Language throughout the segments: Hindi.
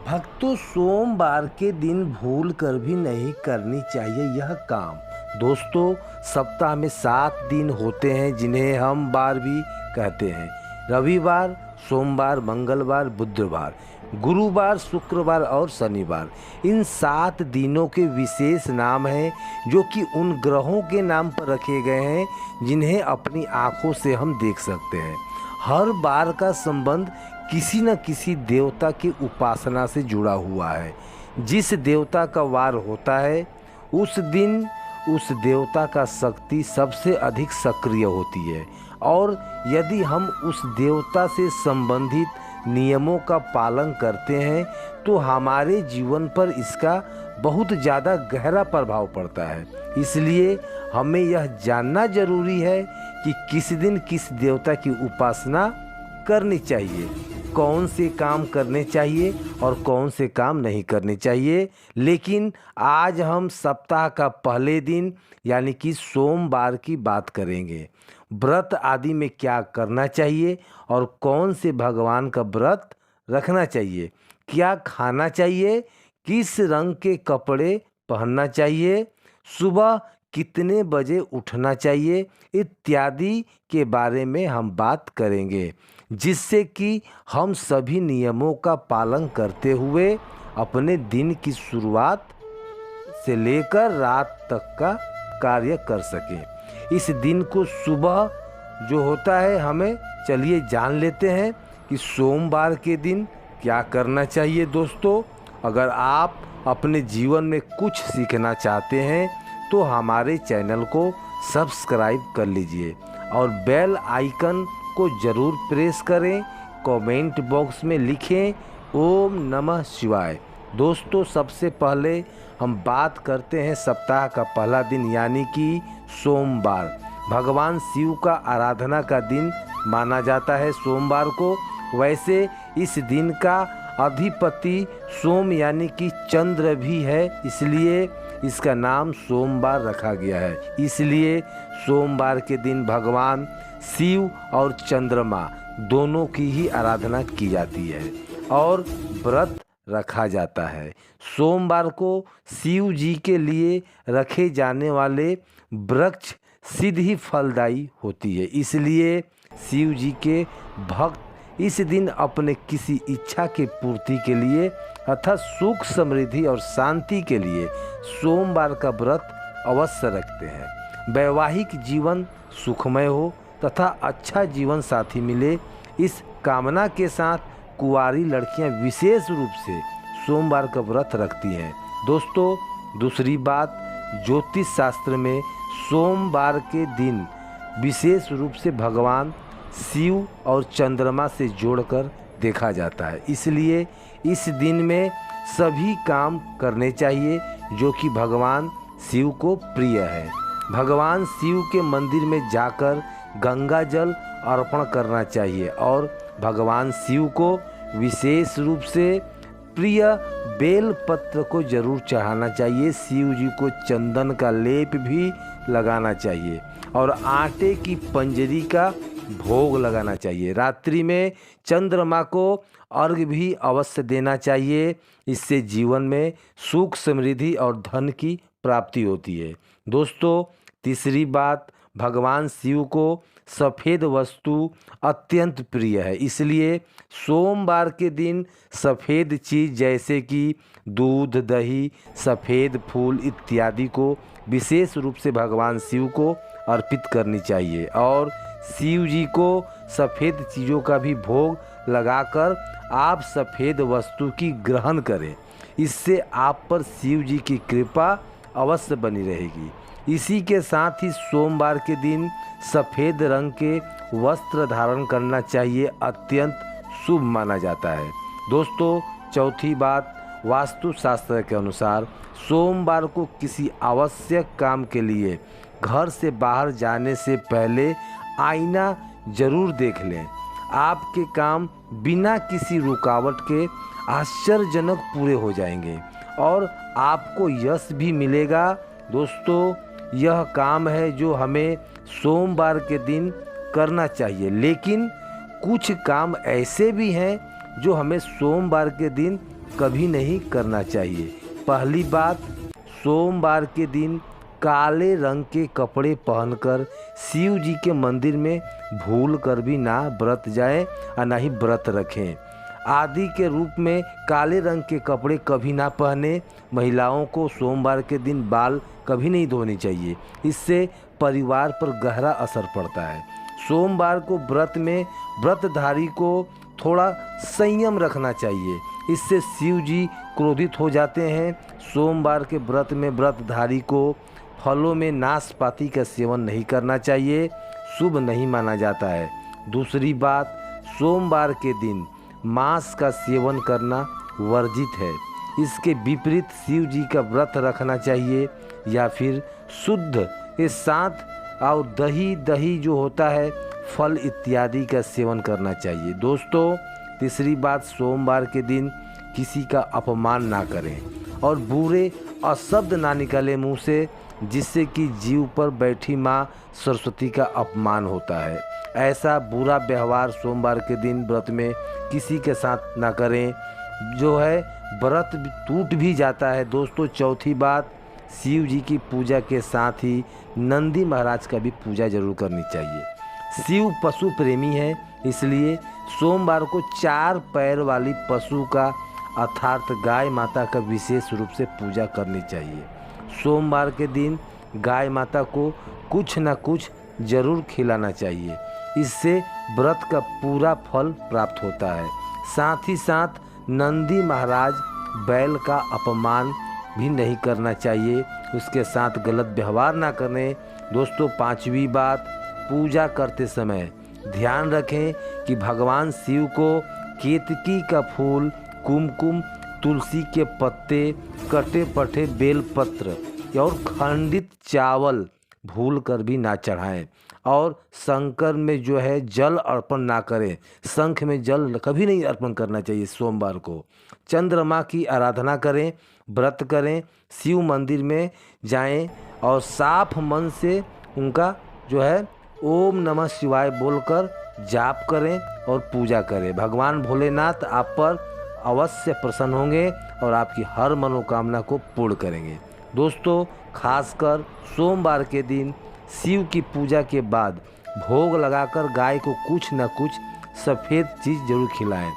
भक्तों, सोमवार के दिन भूल कर भी नहीं करनी चाहिए यह काम। दोस्तों, सप्ताह में 7 दिन होते हैं जिन्हें हम बार भी कहते हैं। रविवार, सोमवार, मंगलवार, बुधवार, गुरुवार, शुक्रवार और शनिवार। इन 7 दिनों के विशेष नाम हैं जो कि उन ग्रहों के नाम पर रखे गए हैं जिन्हें अपनी आँखों से हम देख सकते हैं। हर बार का संबंध किसी न किसी देवता की उपासना से जुड़ा हुआ है। जिस देवता का वार होता है उस दिन उस देवता का शक्ति सबसे अधिक सक्रिय होती है, और यदि हम उस देवता से संबंधित नियमों का पालन करते हैं तो हमारे जीवन पर इसका बहुत ज़्यादा गहरा प्रभाव पड़ता है। इसलिए हमें यह जानना जरूरी है कि किस दिन किस देवता की उपासना करनी चाहिए, कौन से काम करने चाहिए और कौन से काम नहीं करने चाहिए। लेकिन आज हम सप्ताह का पहले दिन यानी कि सोमवार की बात करेंगे। व्रत आदि में क्या करना चाहिए और कौन से भगवान का व्रत रखना चाहिए, क्या खाना चाहिए, किस रंग के कपड़े पहनना चाहिए, सुबह कितने बजे उठना चाहिए, इत्यादि के बारे में हम बात करेंगे, जिससे कि हम सभी नियमों का पालन करते हुए अपने दिन की शुरुआत से लेकर रात तक का कार्य कर सकें। इस दिन को सुबह जो होता है, हमें चलिए जान लेते हैं कि सोमवार के दिन क्या करना चाहिए। दोस्तों, अगर आप अपने जीवन में कुछ सीखना चाहते हैं तो हमारे चैनल को सब्सक्राइब कर लीजिए और बेल आइकन को ज़रूर प्रेस करें। कमेंट बॉक्स में लिखें ओम नमः शिवाय। दोस्तों, सबसे पहले हम बात करते हैं सप्ताह का पहला दिन यानी कि सोमवार। भगवान शिव का आराधना का दिन माना जाता है सोमवार को। वैसे इस दिन का अधिपति सोम यानी कि चंद्र भी है, इसलिए इसका नाम सोमवार रखा गया है। इसलिए सोमवार के दिन भगवान शिव और चंद्रमा दोनों की ही आराधना की जाती है और व्रत रखा जाता है। सोमवार को शिव जी के लिए रखे जाने वाले वृक्ष सिद्ध ही फलदायी होती है। इसलिए शिव जी के भक्त इस दिन अपने किसी इच्छा के पूर्ति के लिए अर्थात सुख, समृद्धि और शांति के लिए सोमवार का व्रत अवश्य रखते हैं। वैवाहिक जीवन सुखमय हो तथा अच्छा जीवन साथी मिले, इस कामना के साथ कुंवारी लड़कियां विशेष रूप से सोमवार का व्रत रखती हैं। दोस्तों, दूसरी बात, ज्योतिष शास्त्र में सोमवार के दिन विशेष रूप से भगवान शिव और चंद्रमा से जोड़कर देखा जाता है। इसलिए इस दिन में सभी काम करने चाहिए जो कि भगवान शिव को प्रिय है। भगवान शिव के मंदिर में जाकर गंगा जल अर्पण करना चाहिए और भगवान शिव को विशेष रूप से प्रिय बेल पत्र को जरूर चढ़ाना चाहिए। शिव जी को चंदन का लेप भी लगाना चाहिए और आटे की पंजरी का भोग लगाना चाहिए। रात्रि में चंद्रमा को अर्घ्य भी अवश्य देना चाहिए। इससे जीवन में सुख, समृद्धि और धन की प्राप्ति होती है। दोस्तों, तीसरी बात, भगवान शिव को सफ़ेद वस्तु अत्यंत प्रिय है। इसलिए सोमवार के दिन सफ़ेद चीज़ जैसे कि दूध, दही, सफ़ेद फूल इत्यादि को विशेष रूप से भगवान शिव को अर्पित करनी चाहिए और शिव जी को सफ़ेद चीज़ों का भी भोग लगाकर आप सफ़ेद वस्तु की ग्रहण करें। इससे आप पर शिव जी की कृपा अवश्य बनी रहेगी। इसी के साथ ही सोमवार के दिन सफ़ेद रंग के वस्त्र धारण करना चाहिए, अत्यंत शुभ माना जाता है। दोस्तों, चौथी बात, वास्तुशास्त्र के अनुसार सोमवार को किसी आवश्यक काम के लिए घर से बाहर जाने से पहले आईना जरूर देख लें। आपके काम बिना किसी रुकावट के आश्चर्यजनक पूरे हो जाएंगे और आपको यश भी मिलेगा। दोस्तों, यह काम है जो हमें सोमवार के दिन करना चाहिए, लेकिन कुछ काम ऐसे भी हैं जो हमें सोमवार के दिन कभी नहीं करना चाहिए। पहली बात, सोमवार के दिन काले रंग के कपड़े पहनकर शिव जी के मंदिर में भूल कर भी ना व्रत जाएं और ना ही व्रत रखें। आदि के रूप में काले रंग के कपड़े कभी ना पहने। महिलाओं को सोमवार के दिन बाल कभी नहीं धोने चाहिए, इससे परिवार पर गहरा असर पड़ता है। सोमवार को व्रत में व्रतधारी को थोड़ा संयम रखना चाहिए, इससे शिव जी क्रोधित हो जाते हैं। सोमवार के व्रत में व्रतधारी को फलों में नाशपाती का सेवन नहीं करना चाहिए, शुभ नहीं माना जाता है। दूसरी बात, सोमवार के दिन मांस का सेवन करना वर्जित है। इसके विपरीत शिव जी का व्रत रखना चाहिए या फिर शुद्ध के साथ और दही जो होता है, फल इत्यादि का सेवन करना चाहिए। दोस्तों, तीसरी बात, सोमवार के दिन किसी का अपमान ना करें और बुरे अशब्द ना निकले मुंह से, जिससे कि जीव पर बैठी माँ सरस्वती का अपमान होता है। ऐसा बुरा व्यवहार सोमवार के दिन व्रत में किसी के साथ ना करें, जो है व्रत टूट भी जाता है। दोस्तों, चौथी बात, शिव जी की पूजा के साथ ही नंदी महाराज का भी पूजा जरूर करनी चाहिए। शिव पशु प्रेमी है, इसलिए सोमवार को 4 पैर वाली पशु का अर्थात गाय माता का विशेष रूप से पूजा करनी चाहिए। सोमवार के दिन गाय माता को कुछ न कुछ जरूर खिलाना चाहिए, इससे व्रत का पूरा फल प्राप्त होता है। साथ ही साथ नंदी महाराज बैल का अपमान भी नहीं करना चाहिए, उसके साथ गलत व्यवहार ना करें। दोस्तों, 5वीं बात, पूजा करते समय ध्यान रखें कि भगवान शिव को केतकी का फूल, कुमकुम, तुलसी के पत्ते, कटे पटे बेलपत्र और खंडित चावल भूल कर भी ना चढ़ाएं और शंकर में जो है जल अर्पण ना करें। शंख में जल कभी नहीं अर्पण करना चाहिए सोमवार को। चंद्रमा की आराधना करें, व्रत करें, शिव मंदिर में जाएं और साफ मन से उनका जो है ओम नमः शिवाय बोलकर जाप करें और पूजा करें। भगवान भोलेनाथ आप पर अवश्य प्रसन्न होंगे और आपकी हर मनोकामना को पूर्ण करेंगे। दोस्तों, खासकर सोमवार के दिन शिव की पूजा के बाद भोग लगाकर गाय को कुछ न कुछ सफ़ेद चीज़ जरूर खिलाएं,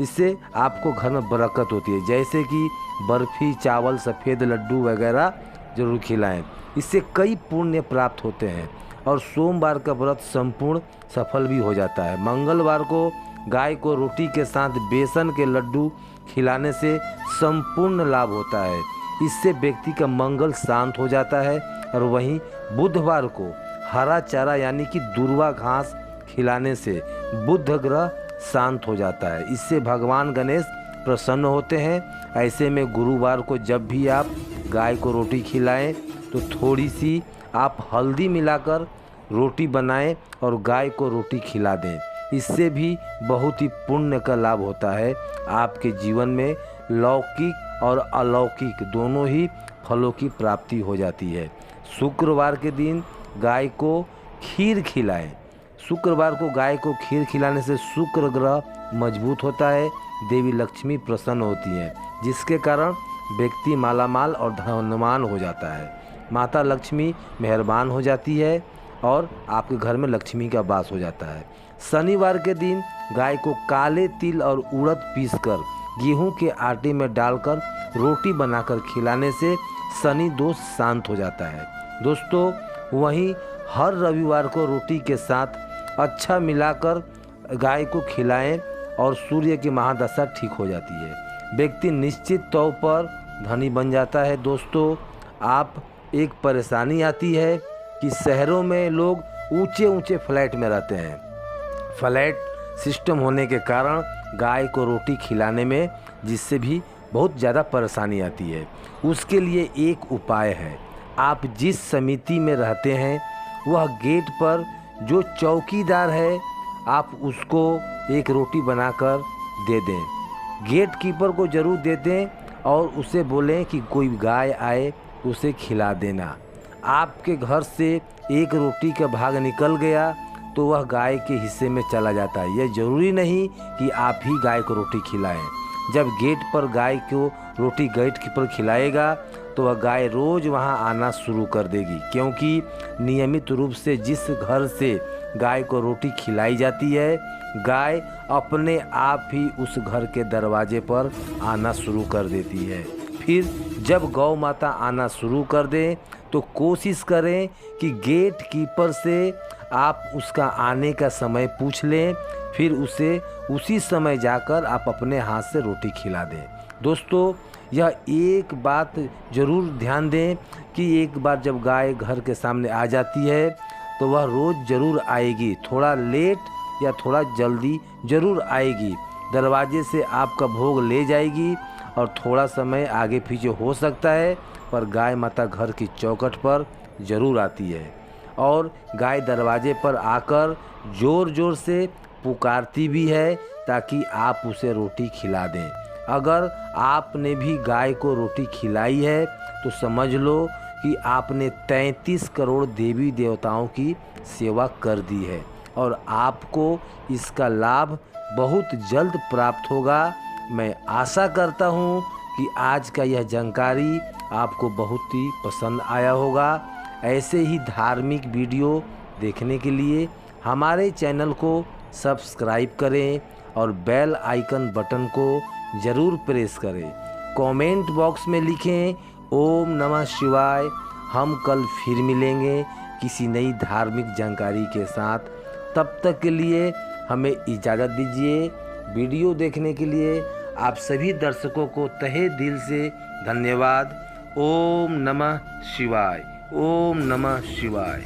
इससे आपको घर में बरकत होती है। जैसे कि बर्फ़ी, चावल, सफ़ेद लड्डू वगैरह जरूर खिलाएं, इससे कई पुण्य प्राप्त होते हैं और सोमवार का व्रत संपूर्ण सफल भी हो जाता है। मंगलवार को गाय को रोटी के साथ बेसन के लड्डू खिलाने से संपूर्ण लाभ होता है, इससे व्यक्ति का मंगल शांत हो जाता है। और वहीं बुधवार को हरा चारा यानी कि दूर्वा घास खिलाने से बुध ग्रह शांत हो जाता है, इससे भगवान गणेश प्रसन्न होते हैं। ऐसे में गुरुवार को जब भी आप गाय को रोटी खिलाएं तो थोड़ी सी आप हल्दी मिलाकर रोटी बनाएं और गाय को रोटी खिला दें, इससे भी बहुत ही पुण्य का लाभ होता है। आपके जीवन में लौकिक और अलौकिक दोनों ही फलों की प्राप्ति हो जाती है। शुक्रवार के दिन गाय को खीर खिलाएं। शुक्रवार को गाय को खीर खिलाने से शुक्र ग्रह मजबूत होता है, देवी लक्ष्मी प्रसन्न होती हैं, जिसके कारण व्यक्ति मालामाल और धनवान हो जाता है। माता लक्ष्मी मेहरबान हो जाती है और आपके घर में लक्ष्मी का वास हो जाता है। शनिवार के दिन गाय को काले तिल और उड़द पीसकर गेहूं के आटे में डालकर रोटी बनाकर खिलाने से शनि दोष शांत हो जाता है। दोस्तों, वहीं हर रविवार को रोटी के साथ अच्छा मिलाकर गाय को खिलाएं और सूर्य की महादशा ठीक हो जाती है। व्यक्ति निश्चित तौर पर धनी बन जाता है। दोस्तों, आप एक परेशानी आती है कि शहरों में लोग ऊंचे ऊंचे फ्लैट में रहते हैं। फ्लैट सिस्टम होने के कारण गाय को रोटी खिलाने में जिससे भी बहुत ज़्यादा परेशानी आती है। उसके लिए एक उपाय है, आप जिस समिति में रहते हैं वह गेट पर जो चौकीदार है आप उसको एक रोटी बनाकर दे दें। गेट कीपर को ज़रूर दे दें और उसे बोलें कि कोई गाय आए उसे खिला देना। आपके घर से एक रोटी का भाग निकल गया तो वह गाय के हिस्से में चला जाता है। यह ज़रूरी नहीं कि आप ही गाय को रोटी खिलाएं। जब गेट पर गाय को रोटी गेट पर खिलाएगा तो वह गाय रोज़ वहाँ आना शुरू कर देगी, क्योंकि नियमित रूप से जिस घर से गाय को रोटी खिलाई जाती है, गाय अपने आप ही उस घर के दरवाजे पर आना शुरू कर देती है। फिर जब गौ माता आना शुरू कर दें तो कोशिश करें कि गेट कीपर से आप उसका आने का समय पूछ लें, फिर उसे उसी समय जाकर आप अपने हाथ से रोटी खिला दें। दोस्तों, यह एक बात ज़रूर ध्यान दें कि एक बार जब गाय घर के सामने आ जाती है तो वह रोज़ ज़रूर आएगी, थोड़ा लेट या थोड़ा जल्दी ज़रूर आएगी। दरवाजे से आपका भोग ले जाएगी और थोड़ा समय आगे पीछे हो सकता है, पर गाय माता घर की चौखट पर ज़रूर आती है और गाय दरवाजे पर आकर ज़ोर ज़ोर से पुकारती भी है ताकि आप उसे रोटी खिला दें। अगर आपने भी गाय को रोटी खिलाई है तो समझ लो कि आपने 33 करोड़ देवी देवताओं की सेवा कर दी है और आपको इसका लाभ बहुत जल्द प्राप्त होगा। मैं आशा करता हूँ कि आज का यह जानकारी आपको बहुत ही पसंद आया होगा। ऐसे ही धार्मिक वीडियो देखने के लिए हमारे चैनल को सब्सक्राइब करें और बेल आइकन बटन को ज़रूर प्रेस करें। कमेंट बॉक्स में लिखें ओम नमः शिवाय। हम कल फिर मिलेंगे किसी नई धार्मिक जानकारी के साथ। तब तक के लिए हमें इजाज़त दीजिए। वीडियो देखने के लिए आप सभी दर्शकों को तहे दिल से धन्यवाद। ओम नमः शिवाय। ओम नमः शिवाय।